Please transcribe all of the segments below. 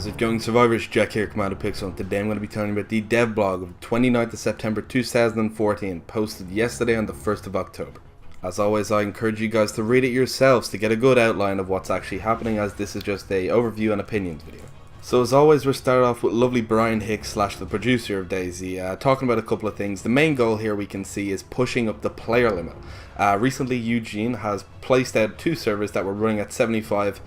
How's it going, survivors? Jack here, Commander Pixel, and today I'm going to be telling you about the devlog of 29th of September 2014, posted yesterday on the 1st of October. As always, I encourage you guys to read it yourselves to get a good outline of what's actually happening, as this is just a overview and opinions video. So as always, we'll start off with lovely Brian Hicks / the producer of DayZ, talking about a couple of things. The main goal here we can see is pushing up the player limit. Recently Eugene has placed out 2 servers that were running at 75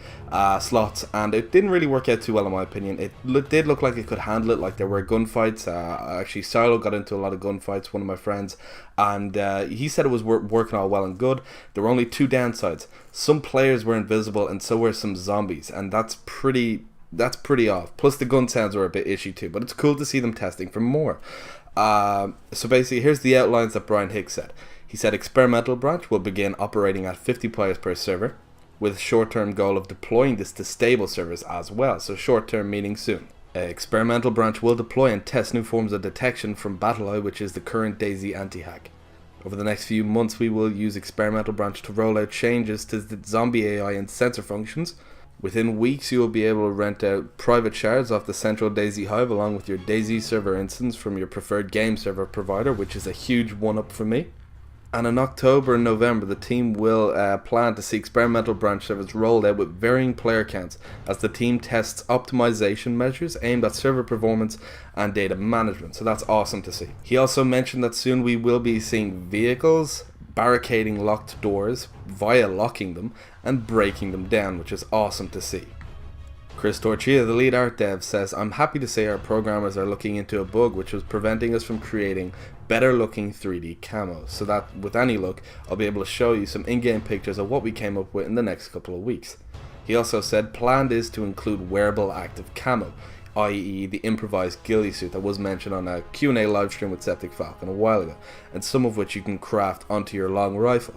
slots, and it didn't really work out too well in my opinion. It did look like it could handle it, like there were gunfights. Actually Silo got into a lot of gunfights, one of my friends, and he said it was working all well and good. There were only 2 downsides. Some players were invisible and so were some zombies, and that's pretty off. Plus the gun sounds were a bit ishy too, but it's cool to see them testing for more. So basically, here's the outlines that Brian Hicks said. He said experimental branch will begin operating at 50 players per server, with short-term goal of deploying this to stable servers as well. So short-term meaning soon. Experimental branch will deploy and test new forms of detection from BattleEye, which is the current DayZ anti-hack. Over the next few months, we will use experimental branch to roll out changes to the zombie AI and sensor functions. Within weeks, you will be able to rent out private shards off the central DayZ hive along with your DayZ server instance from your preferred game server provider, which is a huge one-up for me. And in October and November, the team will plan to see experimental branch servers rolled out with varying player counts as the team tests optimization measures aimed at server performance and data management. So that's awesome to see. He also mentioned that soon we will be seeing vehicles barricading locked doors via locking them and breaking them down, which is awesome to see. Chris Torchia, the lead art dev, says, "I'm happy to say our programmers are looking into a bug which was preventing us from creating better looking 3D camos, so that with any luck I'll be able to show you some in-game pictures of what we came up with in the next couple of weeks." He also said planned is to include wearable active camo, i.e. the improvised ghillie suit that was mentioned on a Q&A livestream with Septic Falcon a while ago, and some of which you can craft onto your long rifle.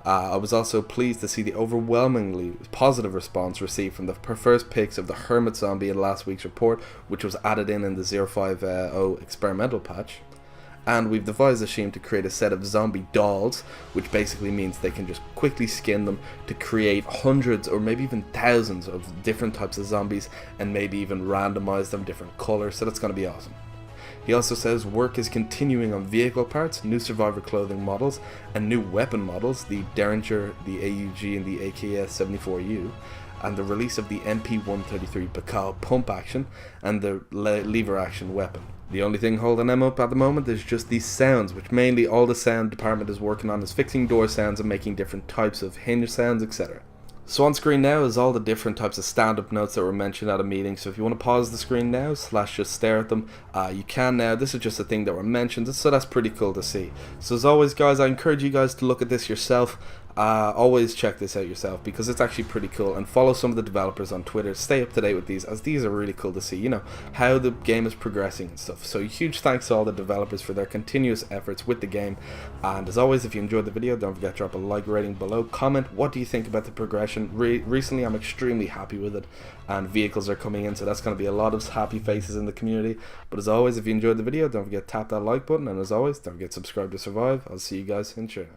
I was also pleased to see the overwhelmingly positive response received from the first pics of the Hermit Zombie in last week's report, which was added in the 050 experimental patch. And we've devised a scheme to create a set of zombie dolls, which basically means they can just quickly skin them to create hundreds or maybe even thousands of different types of zombies, and maybe even randomize them different colors, so that's going to be awesome. He also says work is continuing on vehicle parts, new survivor clothing models, and new weapon models, the Derringer, the AUG, and the AKS-74U, and the release of the MP-133 Bacal pump action and the lever action weapon. The only thing holding them up at the moment is just these sounds, which mainly all the sound department is working on is fixing door sounds and making different types of hinge sounds, etc. So on screen now is all the different types of stand-up notes that were mentioned at a meeting, so if you want to pause the screen now / just stare at them, you can now. This is just a thing that were mentioned, so that's pretty cool to see. So as always guys, I encourage you guys to look at this yourself. Always check this out yourself because it's actually pretty cool, and follow some of the developers on Twitter. Stay up to date with these, as these are really cool to see, you know, how the game is progressing and stuff. So huge thanks to all the developers for their continuous efforts with the game. And as always, if you enjoyed the video, don't forget to drop a like rating below. Comment what do you think about the progression. Recently I'm extremely happy with it, and vehicles are coming in, so that's going to be a lot of happy faces in the community. But as always, if you enjoyed the video, don't forget to tap that like button, and as always, don't forget to subscribe to survive. I'll see you guys in China.